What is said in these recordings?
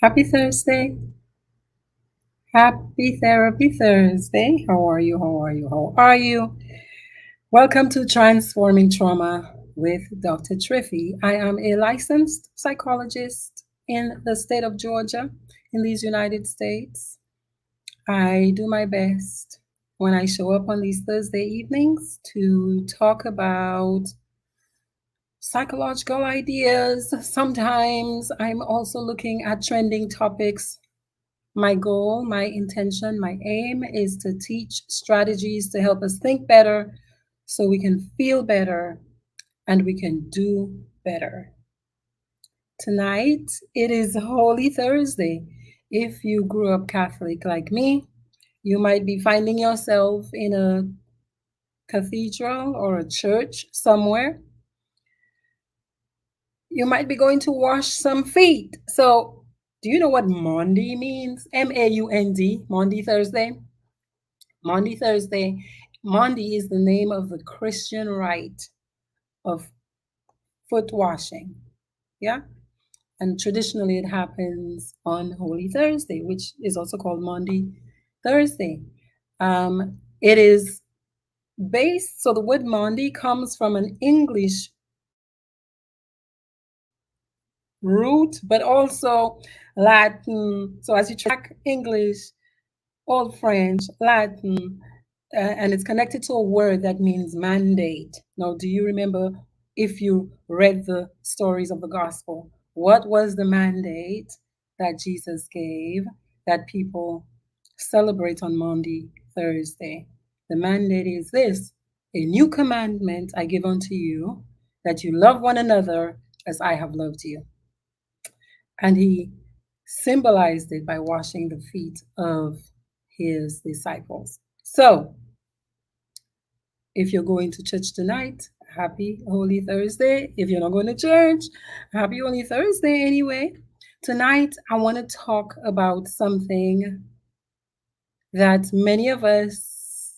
Happy Thursday. Happy Therapy Thursday. How are you? How are you? How are you? Welcome to Transforming Trauma with Dr. Triffy. I am a licensed psychologist in the state of Georgia in these United States. I do my best when I show up on these Thursday evenings to talk about psychological ideas. Sometimes I'm also looking at trending topics. My goal, my intention, my aim is to teach strategies to help us think better so we can feel better and we can do better. Tonight, it is Holy Thursday. If you grew up Catholic like me, you might be finding yourself in a cathedral or a church somewhere. You might be going to wash some feet. So, do you know what Maundy means? Maund, Maundy Thursday? Maundy Thursday. Maundy is the name of the Christian rite of foot washing. Yeah. And traditionally, it happens on Holy Thursday, which is also called Maundy Thursday. It is based, so the word Maundy comes from an English root, but also Latin. So as you track English, Old French, Latin, and it's connected to a word that means mandate. Now, do you remember if you read the stories of the gospel? What was the mandate that Jesus gave that people celebrate on Maundy Thursday? The mandate is this: a new commandment I give unto you, that you love one another as I have loved you. And he symbolized it by washing the feet of his disciples. So, if you're going to church tonight, happy Holy Thursday. If you're not going to church, happy Holy Thursday anyway. Tonight, I want to talk about something that many of us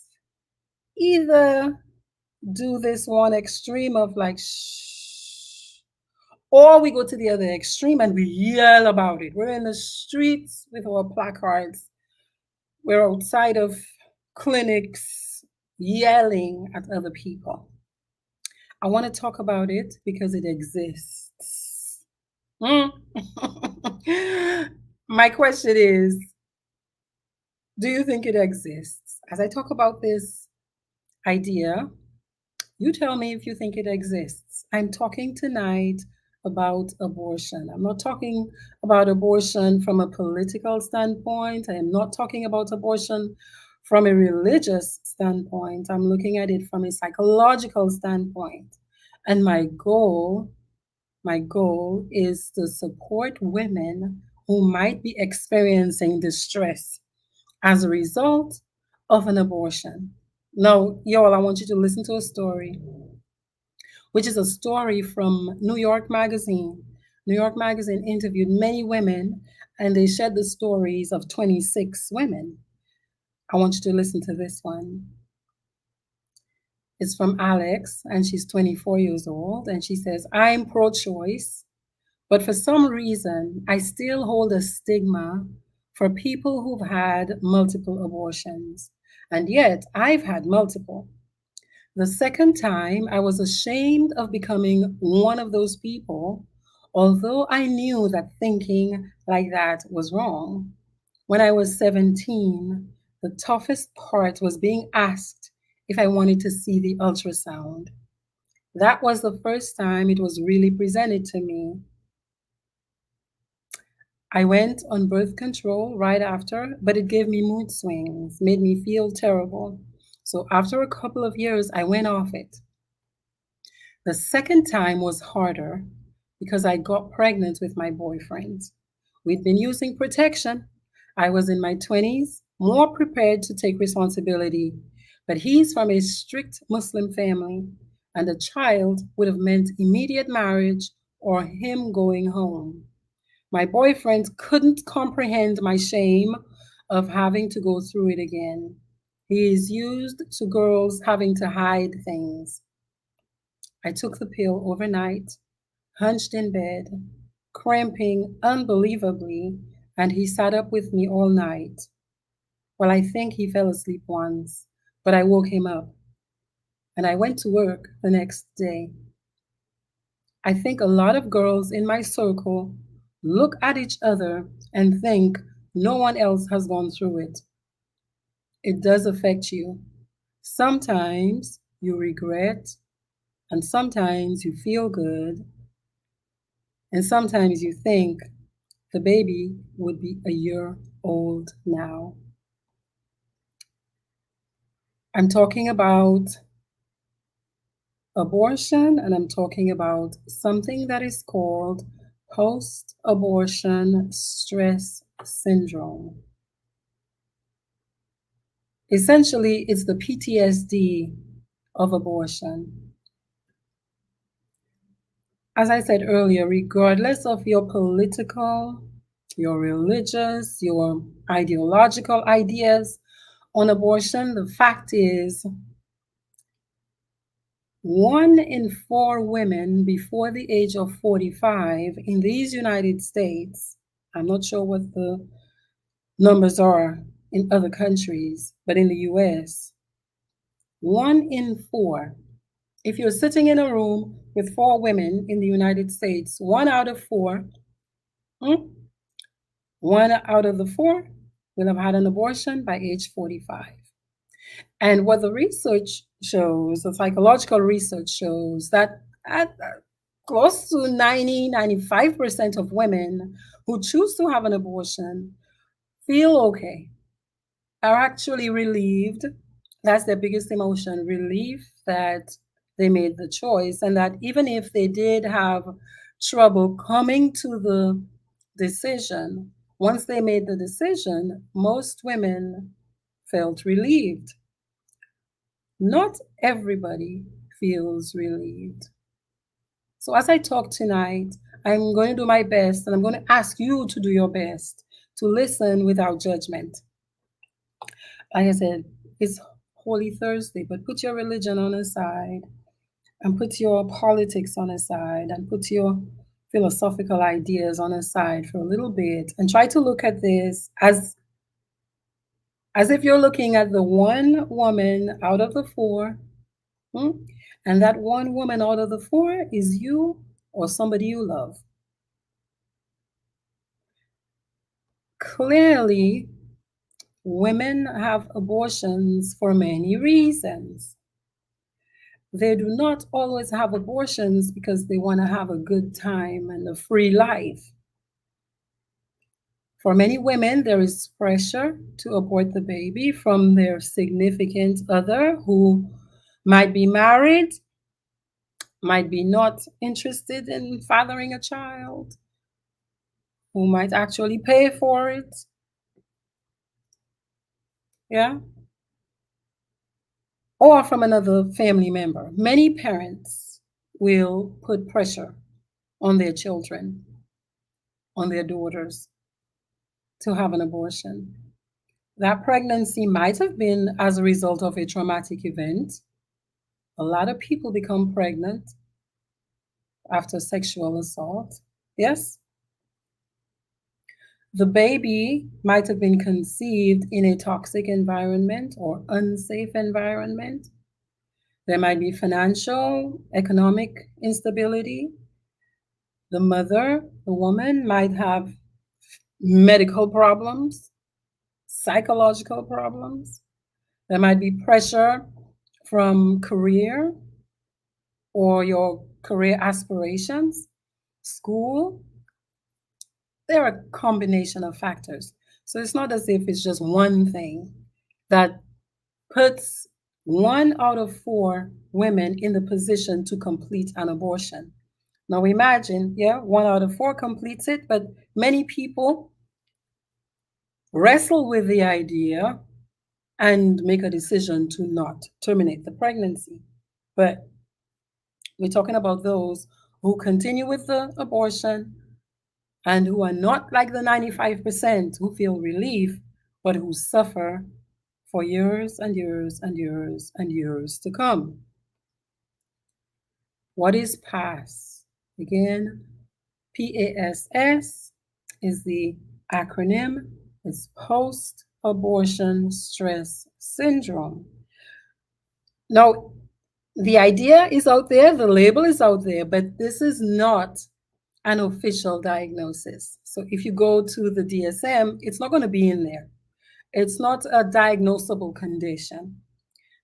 either do this one extreme of like, shh, or we go to the other extreme and we yell about it. We're in the streets with our placards. We're outside of clinics yelling at other people. I want to talk about it because it exists. Mm. My question is, do you think it exists? As I talk about this idea, you tell me if you think it exists. I'm talking tonight about abortion. I'm not talking about abortion from a political standpoint. I am not talking about abortion from a religious standpoint. I'm looking at it from a psychological standpoint. And my goal is to support women who might be experiencing distress as a result of an abortion. Now, y'all, I want you to listen to a story, which is a story from New York Magazine. New York Magazine interviewed many women and they shared the stories of 26 women. I want you to listen to this one. It's from Alex, and she's 24 years old. And she says, I'm pro choice, but for some reason, I still hold a stigma for people who've had multiple abortions. And yet, I've had multiple. The second time, I was ashamed of becoming one of those people, although I knew that thinking like that was wrong. When I was 17, the toughest part was being asked if I wanted to see the ultrasound. That was the first time it was really presented to me. I went on birth control right after, but it gave me mood swings, made me feel terrible. So after a couple of years, I went off it. The second time was harder because I got pregnant with my boyfriend. We'd been using protection. I was in my 20s, more prepared to take responsibility, but he's from a strict Muslim family, and a child would have meant immediate marriage or him going home. My boyfriend couldn't comprehend my shame of having to go through it again. He is used to girls having to hide things. I took the pill overnight, hunched in bed, cramping unbelievably, and he sat up with me all night. Well, I think he fell asleep once, but I woke him up and I went to work the next day. I think a lot of girls in my circle look at each other and think no one else has gone through it. It does affect you. Sometimes you regret, and sometimes you feel good, and sometimes you think the baby would be a year old now. I'm talking about abortion, and I'm talking about something that is called post abortion stress syndrome. Essentially, it's the PTSD of abortion. As I said earlier, regardless of your political, your religious, your ideological ideas on abortion, the fact is 1 in 4 women before the age of 45 in these United States, I'm not sure what the numbers are in other countries, but in the US, 1 in 4. If you're sitting in a room with 4 women in the United States, 1 out of 4, 1 out of the 4 will have had an abortion by age 45. And what the research shows, the psychological research shows that at close to 90-95% of women who choose to have an abortion feel okay, are actually relieved. That's their biggest emotion, relief that they made the choice, and that even if they did have trouble coming to the decision, once they made the decision, most women felt relieved. Not everybody feels relieved. So, as I talk tonight, I'm going to do my best and I'm going to ask you to do your best to listen without judgment. Like I said, it's Holy Thursday, but put your religion on the side and put your politics on the side and put your philosophical ideas on the side for a little bit and try to look at this as if you're looking at the 1 woman out of the 4. And that 1 woman out of the 4 is you or somebody you love. Clearly, women have abortions for many reasons. They do not always have abortions because they want to have a good time and a free life. For many women, there is pressure to abort the baby from their significant other who might be married, might be not interested in fathering a child, who might actually pay for it. Yeah. Or from another family member. Many parents will put pressure on their children, on their daughters, to have an abortion. That pregnancy might have been as a result of a traumatic event. A lot of people become pregnant after sexual assault. Yes? The baby might have been conceived in a toxic environment or unsafe environment. There might be financial, economic instability. The mother, the woman, might have medical problems, psychological problems. There might be pressure from career or your career aspirations, school. There are a combination of factors. So it's not as if it's just one thing that puts 1 out of 4 women in the position to complete an abortion. Now imagine, 1 out of 4 completes it, but many people wrestle with the idea and make a decision to not terminate the pregnancy. But we're talking about those who continue with the abortion and who are not like the 95% who feel relief, but who suffer for years and years and years and years to come. What is PASS? Again, PASS is the acronym. It's post abortion stress syndrome. Now, the idea is out there, the label is out there, but this is not an official diagnosis. So if you go to the DSM, it's not going to be in there. It's not a diagnosable condition.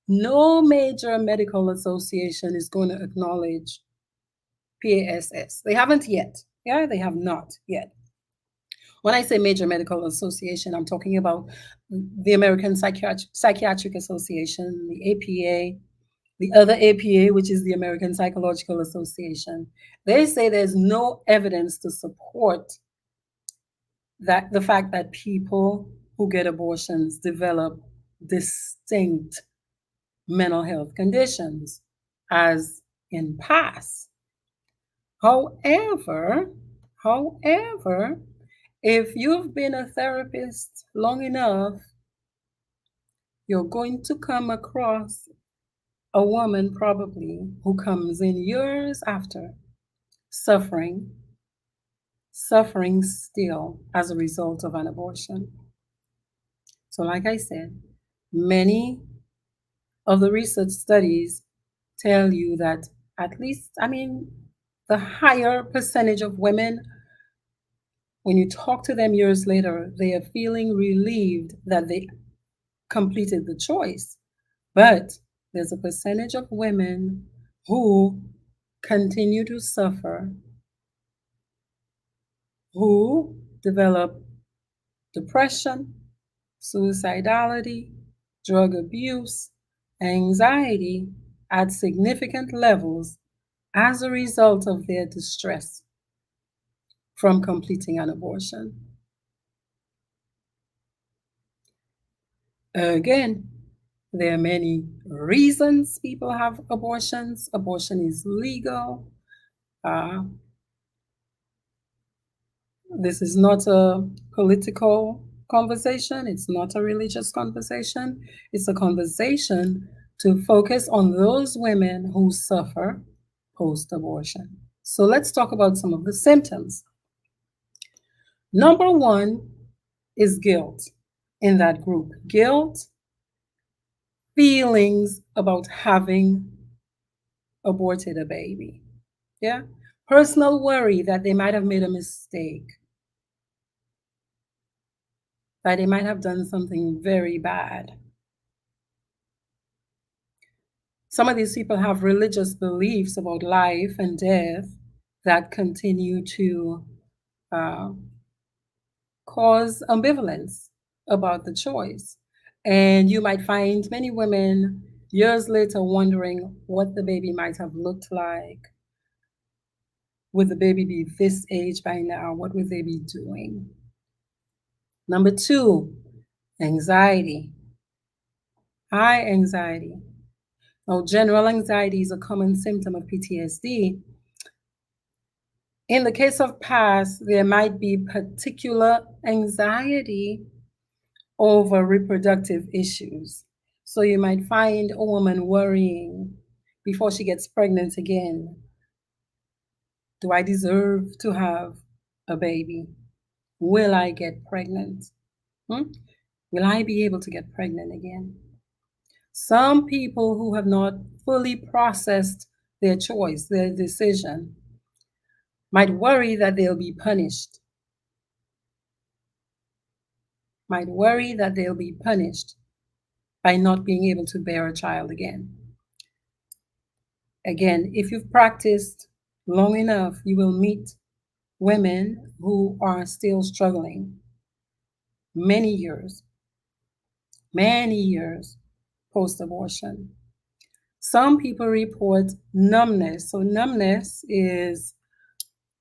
No major medical association is going to acknowledge PASS. They haven't yet. Yeah, they have not yet. When I say major medical association, I'm talking about the American Psychiatric Association, the APA, the other APA, which is the American Psychological Association. They say there's no evidence to support that the fact that people who get abortions develop distinct mental health conditions as in past. However, if you've been a therapist long enough, you're going to come across a woman probably who comes in years after suffering still as a result of an abortion. So, like I said, many of the research studies tell you that at least, the higher percentage of women, when you talk to them years later, they are feeling relieved that they completed the choice. But there's a percentage of women who continue to suffer, who develop depression, suicidality, drug abuse, anxiety at significant levels as a result of their distress from completing an abortion. Again, there are many reasons people have abortions. Abortion is legal. This is not a political conversation. It's not a religious conversation. It's a conversation to focus on those women who suffer post-abortion. So let's talk about some of the symptoms. Number one is guilt in that group. Guilt, feelings about having aborted a baby. Yeah. Personal worry that they might have made a mistake, that they might have done something very bad. Some of these people have religious beliefs about life and death that continue to cause ambivalence about the choice. And you might find many women years later wondering what the baby might have looked like. Would the baby be this age by now? What would they be doing? Number two, anxiety. High anxiety. Now, general anxiety is a common symptom of PTSD. In the case of PASS, there might be particular anxiety over reproductive issues. So you might find a woman worrying before she gets pregnant again. Do I deserve to have a baby? Will I get pregnant? Will I be able to get pregnant again? Some people who have not fully processed their choice, their decision, might worry that they'll be punished. Might worry that they'll be punished by not being able to bear a child again. Again, if you've practiced long enough, you will meet women who are still struggling many years post-abortion. Some people report numbness. So numbness is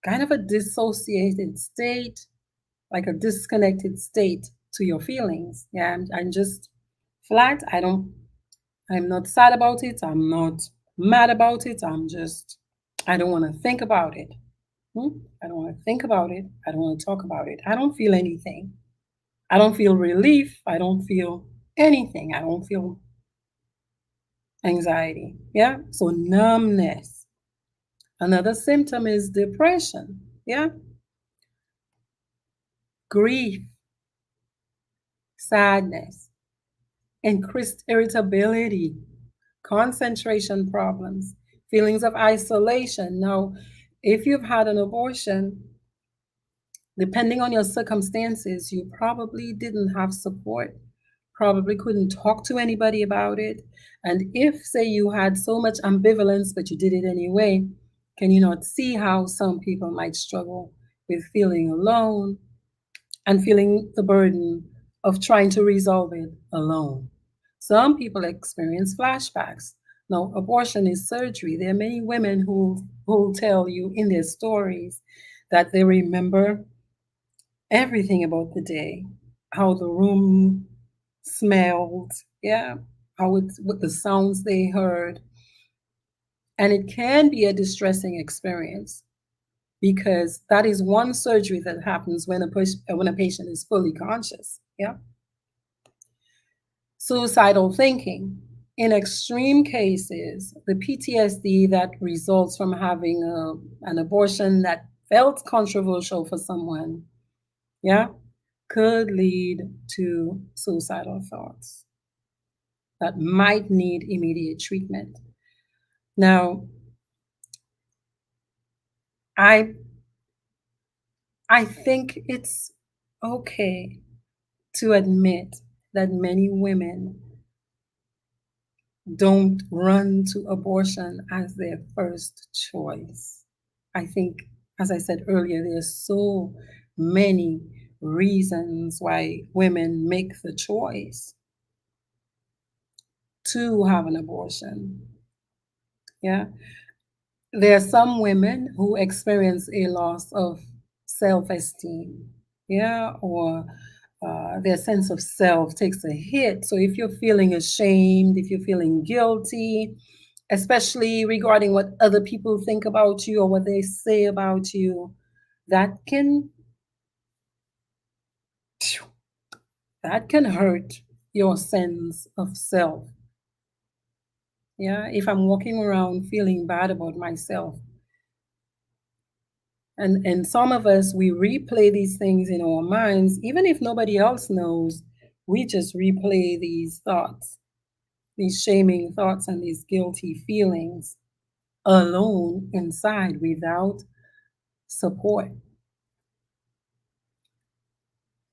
kind of a dissociated state, like a disconnected state to your feelings. Yeah, I'm just flat. I'm not sad about it. I'm not mad about it. I don't want to think about it. I don't want to think about it. I don't want to talk about it. I don't feel anything. I don't feel relief. I don't feel anything. I don't feel anxiety. Yeah. So numbness. Another symptom is depression. Yeah. Grief, sadness, increased irritability, concentration problems, feelings of isolation. Now, if you've had an abortion, depending on your circumstances, you probably didn't have support, probably couldn't talk to anybody about it. And if, say, you had so much ambivalence, but you did it anyway, can you not see how some people might struggle with feeling alone and feeling the burden of trying to resolve it alone? Some people experience flashbacks. Now, abortion is surgery. There are many women who will tell you in their stories that they remember everything about the day, how the room smelled, yeah, how it, what the sounds they heard. And it can be a distressing experience because that is one surgery that happens when a patient is fully conscious. Yeah. Suicidal thinking. In extreme cases, the PTSD that results from having an abortion that felt controversial for someone, yeah, could lead to suicidal thoughts that might need immediate treatment. Now, I I think it's okay to admit that many women don't run to abortion as their first choice. I think, as I said earlier, there's so many reasons why women make the choice to have an abortion. Yeah. There are some women who experience a loss of self esteem, yeah, or their sense of self takes a hit. So if you're feeling ashamed, if you're feeling guilty, especially regarding what other people think about you or what they say about you, that can that can hurt your sense of self. Yeah, if I'm walking around feeling bad about myself, and some of us, we replay these things in our minds, even if nobody else knows, we just replay these thoughts, these shaming thoughts and these guilty feelings alone inside without support.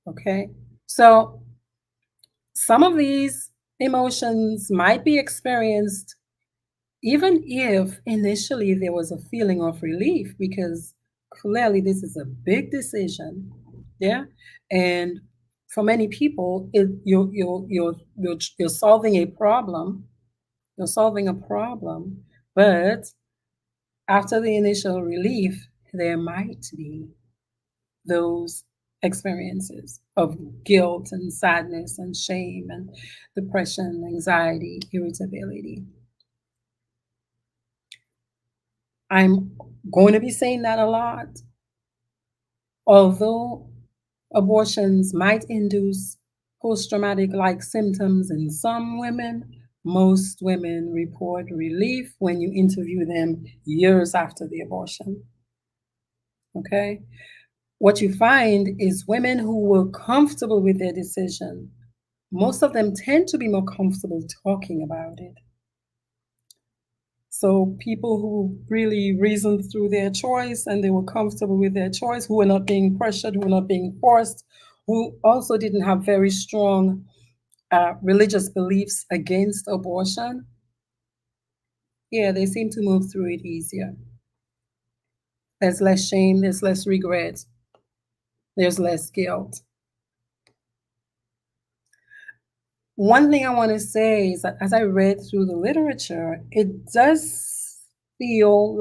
Okay. So some of these emotions might be experienced even if initially there was a feeling of relief, because clearly this is a big decision, yeah, and for many people, you're solving a problem, you're solving a problem, but after the initial relief, there might be those experiences of guilt and sadness and shame and depression, anxiety, irritability. I'm going to be saying that a lot. Although abortions might induce post traumatic like symptoms in some women, most women report relief when you interview them years after the abortion. Okay? What you find is women who were comfortable with their decision, most of them tend to be more comfortable talking about it. So people who really reasoned through their choice and they were comfortable with their choice, who were not being pressured, who were not being forced, who also didn't have very strong religious beliefs against abortion, yeah, they seem to move through it easier. There's less shame, there's less regret, there's less guilt. One thing I want to say is that as I read through the literature, it does feel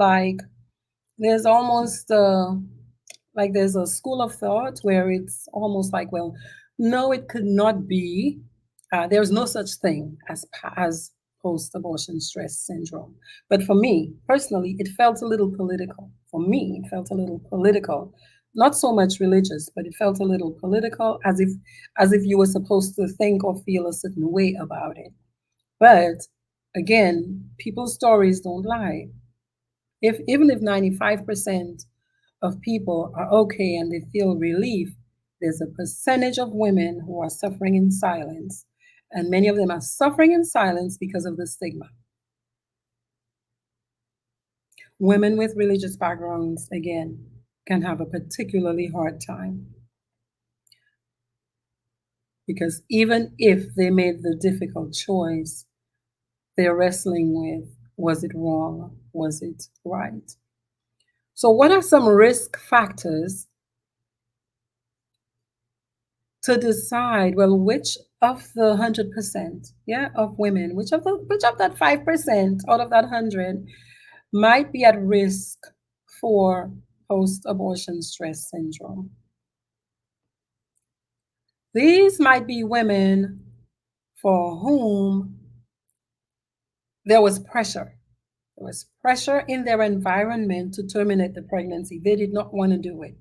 there's almost like there's a school of thought where it's almost like, well, no, it could not be. There's no such thing as post-abortion stress syndrome. But for me personally, it felt a little political. For me, it felt a little political, not so much religious, but it felt a little political, as if you were supposed to think or feel a certain way about it. But again, people's stories don't lie. If even if 95% of people are okay and they feel relief, there's a percentage of women who are suffering in silence. And many of them are suffering in silence because of the stigma. Women with religious backgrounds, again, can have a particularly hard time because even if they made the difficult choice, they're wrestling with, was it wrong? Was it right? So, what are some risk factors to decide, well, which of the 100%, yeah, of women, which of that 5% out of that 100 might be at risk for post-abortion stress syndrome? These might be women for whom there was pressure. There was pressure in their environment to terminate the pregnancy. They did not want to do it.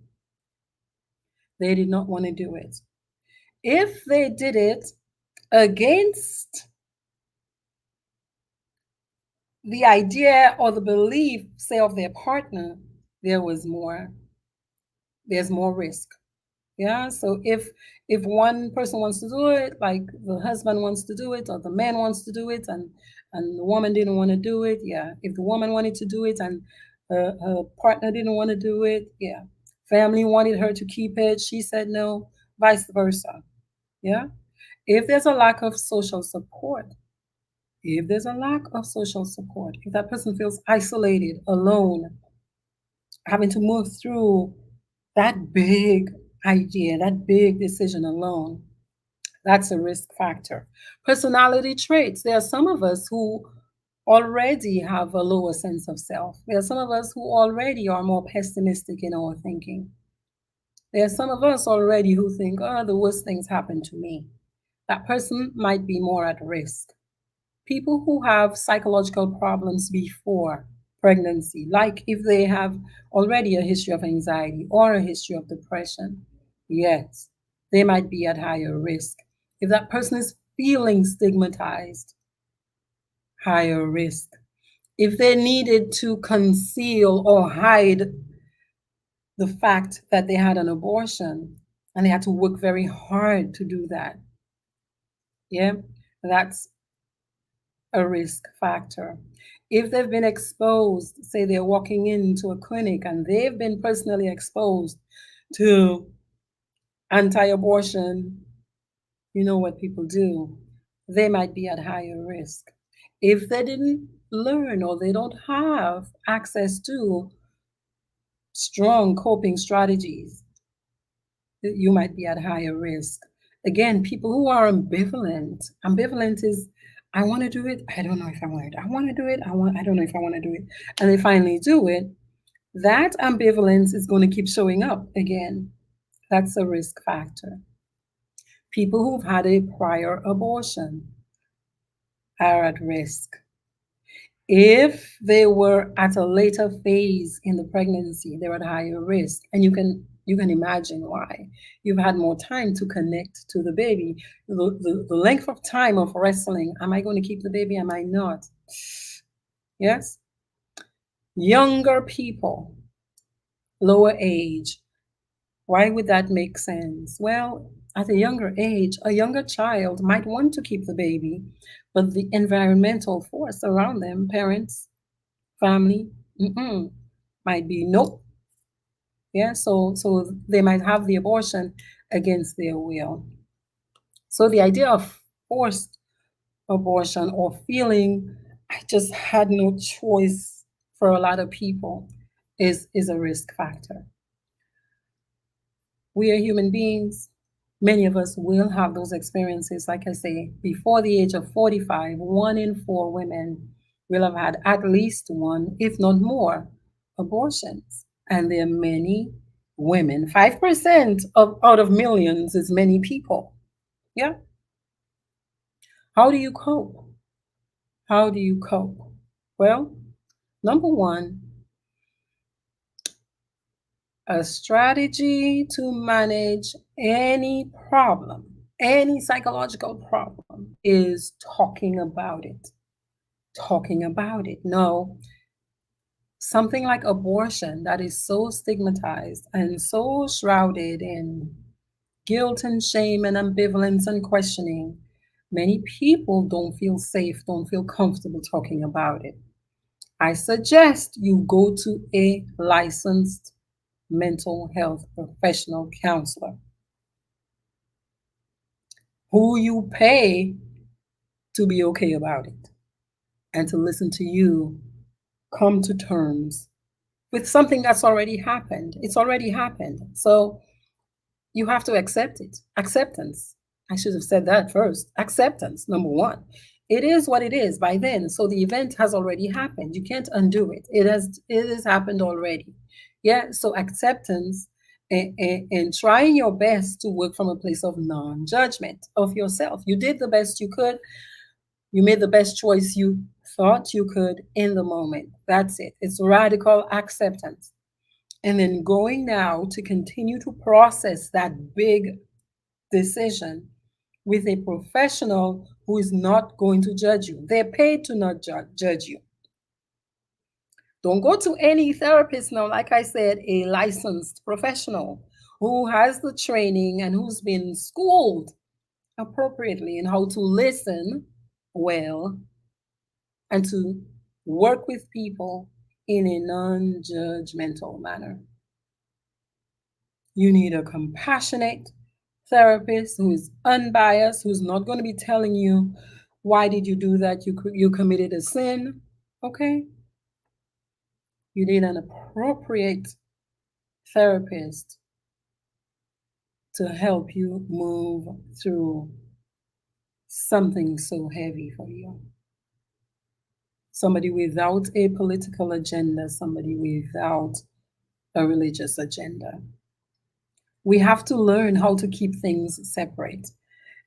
They did not want to do it. If they did it against the idea or the belief, say, of their partner, there was more, there's more risk. Yeah. So if one person wants to do it, like the husband wants to do it, or the man wants to do it, and the woman didn't want to do it, yeah. If the woman wanted to do it and her partner didn't want to do it, yeah. Family wanted her to keep it, she said no, vice versa. Yeah. If there's a lack of social support, if there's a lack of social support, if that person feels isolated, alone, having to move through that big idea, that big decision alone, that's a risk factor. Personality traits. There are some of us who already have a lower sense of self. There are some of us who already are more pessimistic in our thinking. There are some of us already who think, oh, the worst things happen to me. That person might be more at risk. People who have psychological problems before pregnancy, like if they have already a history of anxiety or a history of depression, yes, they might be at higher risk. If that person is feeling stigmatized, higher risk. If they needed to conceal or hide the fact that they had an abortion and they had to work very hard to do that, yeah, that's a risk factor. If they've been exposed, say they're walking into a clinic and they've been personally exposed to anti abortion, you know what people do, they might be at higher risk. If they didn't learn or they don't have access to strong coping strategies, you might be at higher risk. Again, people who are ambivalent. Ambivalent is, I want to do it. I don't know if I want it. I want to do it. I don't know if I want to do it. And they finally do it. That ambivalence is going to keep showing up again. That's a risk factor. People who've had a prior abortion are at risk. If they were at a later phase in the pregnancy, they're at higher risk. And you can imagine why. You've had more time to connect to the baby. The length of time of wrestling, am I going to keep the baby? Am I not? Yes. Younger people, lower age. Why would that make sense? Well, at a younger age, a younger child might want to keep the baby, but the environmental force around them, parents, family, might be nope. Yeah, so they might have the abortion against their will. So the idea of forced abortion or feeling I just had no choice for a lot of people is a risk factor. We are human beings. Many of us will have those experiences. Like I say, before the age of 45, 1 in 4 women will have had at least one, if not more, abortions. And there are many women. 5% out of millions is many people. Yeah. How do you cope? How do you cope? Well, number one, a strategy to manage any problem, any psychological problem, is talking about it. Talking about it. No, Something like abortion that is so stigmatized and so shrouded in guilt and shame and ambivalence and questioning, many people don't feel safe, don't feel comfortable talking about it. I suggest you go to a licensed mental health professional counselor who you pay to be okay about it and to listen to you come to terms with something that's already happened. It's already happened. So you have to accept it. Acceptance. I should have said that first. Acceptance, number one. It is what it is by then. So the event has already happened. You can't undo it. It has happened already. Yeah. So acceptance and trying your best to work from a place of non-judgment of yourself. You did the best you could. You made the best choice you thought you could in the moment. That's it. It's radical acceptance. And then going now to continue to process that big decision with a professional who is not going to judge you. They're paid to not judge you. Don't go to any therapist now, like I said, a licensed professional who has the training and who's been schooled appropriately in how to listen well and to work with people in a non judgmental manner. You need a compassionate therapist who is unbiased, who's not going to be telling you, why did you do that? You committed a sin. Okay? You need an appropriate therapist to help you move through something so heavy for you. Somebody without a political agenda, somebody without a religious agenda. We have to learn how to keep things separate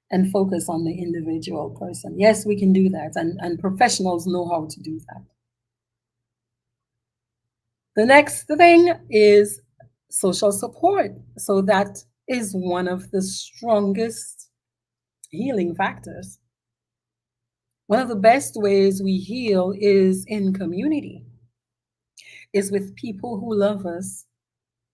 and focus on the individual person. Yes, we can do that, and professionals know how to do that. The next thing is social support. So, that is one of the strongest healing factors. One of the best ways we heal is in community, is with people who love us,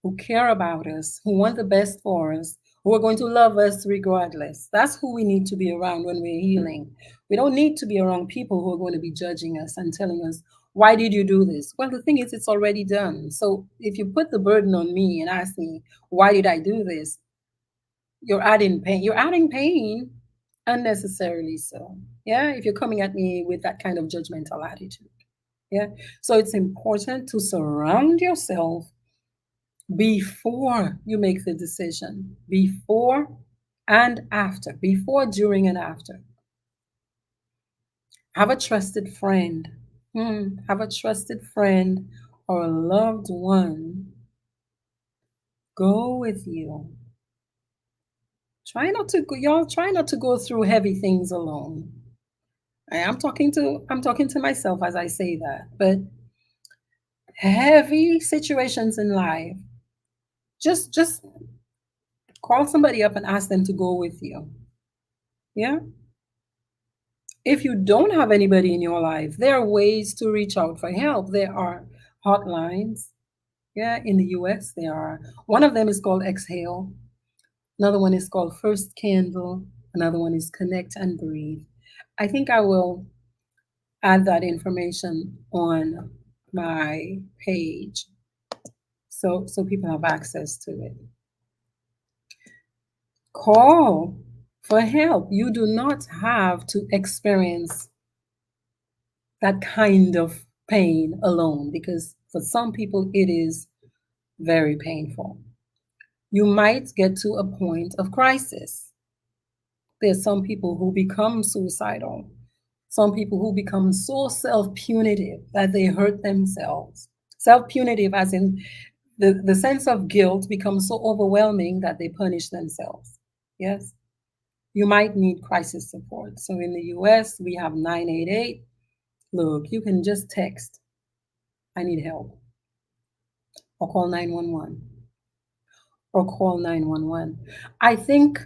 who care about us, who want the best for us, who are going to love us regardless. That's who we need to be around when we're healing. We don't need to be around people who are going to be judging us and telling us, why did you do this? Well, the thing is, it's already done. So if you put the burden on me and ask me, why did I do this? You're adding pain. You're adding pain unnecessarily so. Yeah, if you're coming at me with that kind of judgmental attitude. Yeah. So it's important to surround yourself before you make the decision, before and after, before, during, and after. Have a trusted friend. Have a trusted friend or a loved one go with you. Try not to go through heavy things alone. I'm talking to myself as I say that, but heavy situations in life, just call somebody up and ask them to go with you. Yeah. If you don't have anybody in your life, there are ways to reach out for help. There are hotlines. Yeah, in the US, there are. One of them is called Exhale. Another one is called First Candle. Another one is Connect and Breathe. I think I will add that information on my page so people have access to it. Call for help. You do not have to experience that kind of pain alone, because for some people it is very painful. You might get to a point of crisis. There's some people who become suicidal, some people who become so self punitive that they hurt themselves. Self punitive, as in the sense of guilt becomes so overwhelming that they punish themselves. Yes. You might need crisis support. So in the US, we have 988. Look, you can just text, I need help, or call 911, or call 911. I think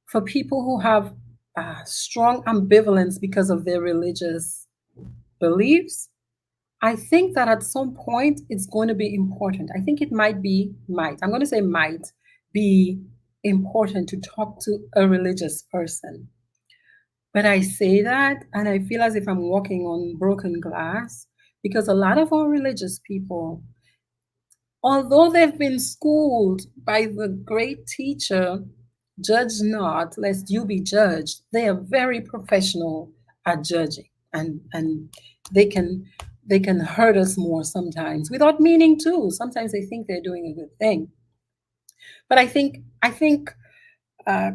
for people who have strong ambivalence because of their religious beliefs, I think that at some point it's going to be important. I think it might, I'm going to say might be important to talk to a religious person. But I say that and I feel as if I'm walking on broken glass because a lot of our religious people, although they've been schooled by the great teacher, judge not lest you be judged, they are very professional at judging, and they can they can hurt us more sometimes without meaning to. Sometimes they think they're doing a good thing. But I think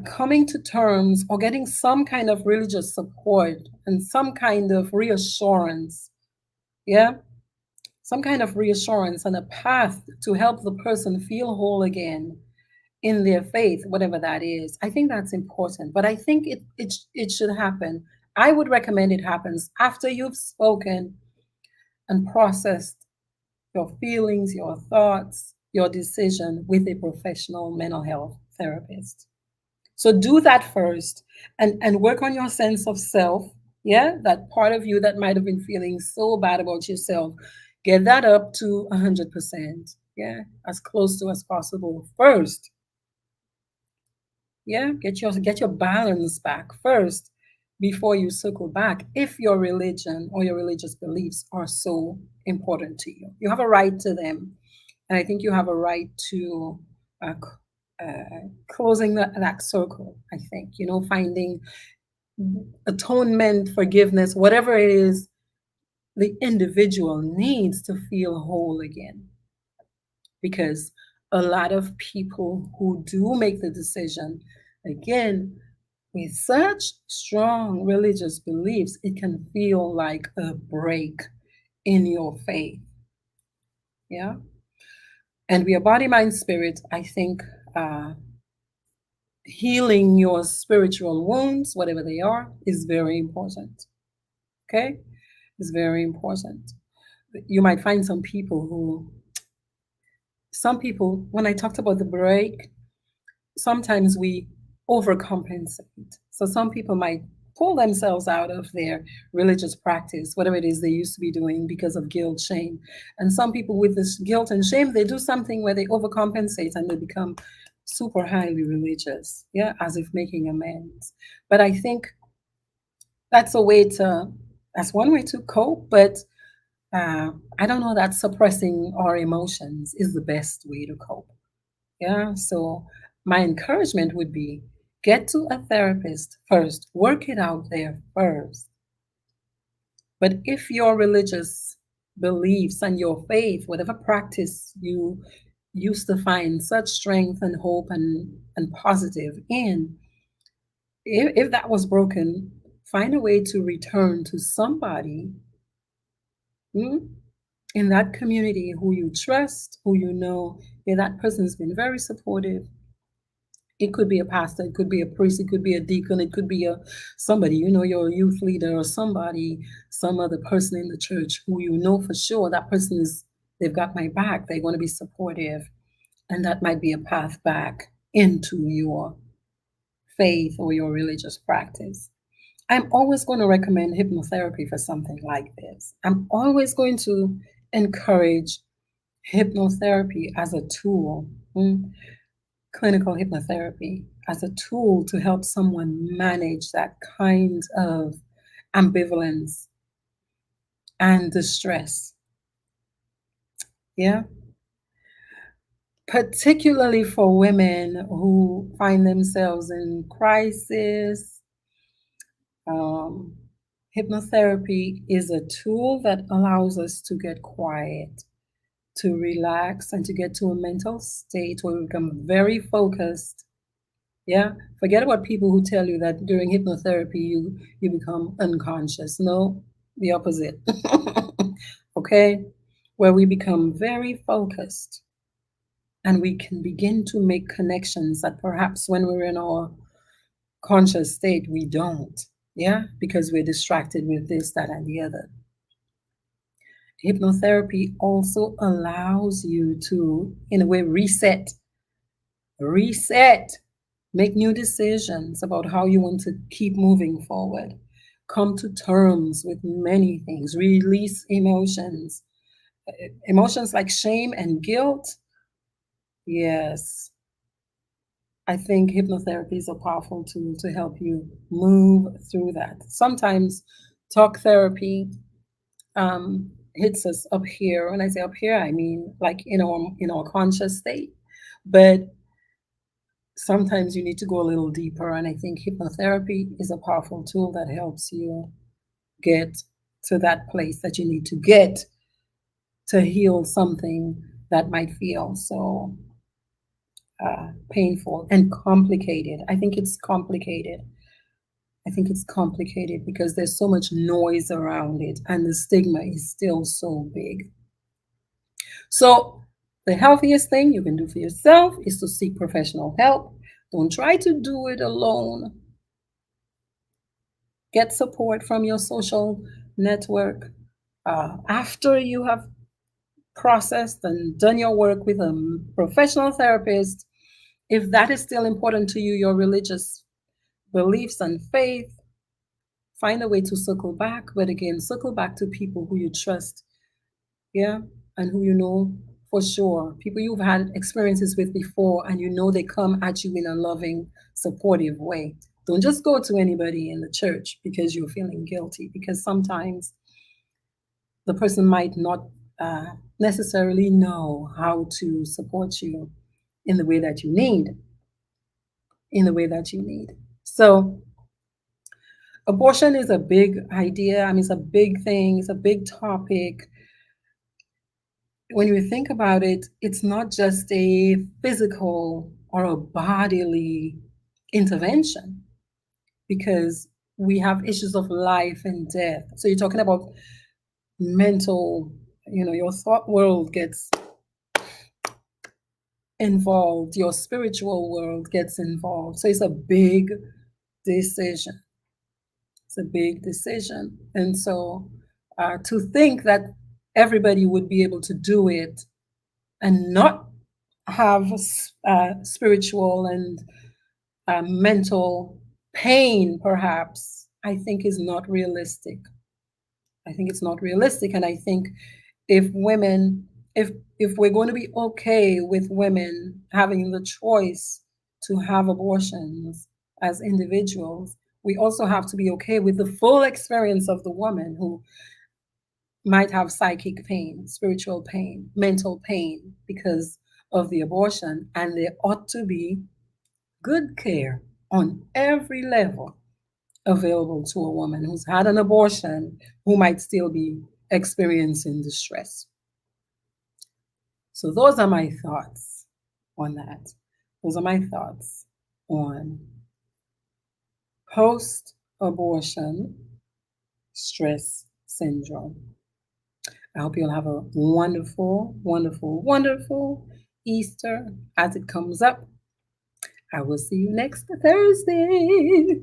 coming to terms or getting some kind of religious support and some kind of reassurance, yeah, some kind of reassurance and a path to help the person feel whole again in their faith, whatever that is. I think that's important. But I think it should happen. I would recommend it happens after you've spoken and processed your feelings, your thoughts, your decision with a professional mental health therapist. So do that first and work on your sense of self. Yeah, that part of you that might have been feeling so bad about yourself, get that up to 100%. Yeah, as close to as possible first. Yeah, get your balance back first before you circle back if your religion or your religious beliefs are so important to you. You have a right to them, and I think you have a right to closing that circle. I think, finding atonement, forgiveness, whatever it is the individual needs to feel whole again. Because a lot of people who do make the decision, again, with such strong religious beliefs, it can feel like a break in your faith. Yeah. And we are body, mind, spirit. I think healing your spiritual wounds, whatever they are, is very important. Okay? Is very important. You might find some people, when I talked about the break, sometimes we overcompensate. So some people might pull themselves out of their religious practice, whatever it is they used to be doing because of guilt, shame. And some people with this guilt and shame, they do something where they overcompensate and they become super highly religious, yeah, as if making amends. But I think that's a way to, that's one way to cope, but I don't know that suppressing our emotions is the best way to cope. Yeah. So my encouragement would be get to a therapist first, work it out there first. But if your religious beliefs and your faith, whatever practice you used to find such strength and hope and positive in, if that was broken, find a way to return to somebody, mm, in that community who you trust, who you know, yeah, that person's been very supportive. It could be a pastor, it could be a priest, it could be a deacon, it could be a somebody, your youth leader or somebody, some other person in the church who you know for sure that person is, they've got my back, they're going to be supportive. And that might be a path back into your faith or your religious practice. I'm always going to recommend hypnotherapy for something like this. I'm always going to encourage hypnotherapy as a tool, clinical hypnotherapy as a tool to help someone manage that kind of ambivalence and distress. Yeah. Particularly for women who find themselves in crisis, um, hypnotherapy is a tool that allows us to get quiet, to relax, and to get to a mental state where we become very focused. Yeah, forget about people who tell you that during hypnotherapy you become unconscious. No, the opposite. Okay, where we become very focused and we can begin to make connections that perhaps when we're in our conscious state we don't. Yeah, because we're distracted with this, that, and the other. Hypnotherapy also allows you to, in a way, reset, make new decisions about how you want to keep moving forward. come to terms with many things, release emotions, emotions like shame and guilt. Yes, I think hypnotherapy is a powerful tool to help you move through that. Sometimes talk therapy hits us up here. When I say up here, I mean like in our conscious state. But sometimes you need to go a little deeper, and I think hypnotherapy is a powerful tool that helps you get to that place that you need to get to heal something that might feel so painful and complicated. I think it's complicated. I think it's complicated because there's so much noise around it and the stigma is still so big. So, the healthiest thing you can do for yourself is to seek professional help. Don't try to do it alone. Get support from your social network. After you have processed and done your work with a professional therapist, if that is still important to you, your religious beliefs and faith, find a way to circle back. But again, circle back to people who you trust, yeah, and who you know for sure, people you've had experiences with before, and you know they come at you in a loving, supportive way. Don't just go to anybody in the church because you're feeling guilty, because sometimes the person might not uh, necessarily know how to support you in the way that you need, in the way that you need. So, abortion is a big idea. I mean, it's a big thing, it's a big topic. When you think about it, it's not just a physical or a bodily intervention because we have issues of life and death. So you're talking about mental, your thought world gets involved, your spiritual world gets involved. So it's a big decision. It's a big decision. And so to think that everybody would be able to do it and not have spiritual and mental pain, perhaps, I think is not realistic. I think it's not realistic. And I think if women, if we're going to be okay with women having the choice to have abortions as individuals, we also have to be okay with the full experience of the woman who might have psychic pain, spiritual pain, mental pain because of the abortion. And there ought to be good care on every level available to a woman who's had an abortion who might still be experiencing distress. So, those are my thoughts on that. Those are my thoughts on post abortion stress syndrome. I hope you'll have a wonderful, wonderful, wonderful Easter as it comes up. I will see you next Thursday.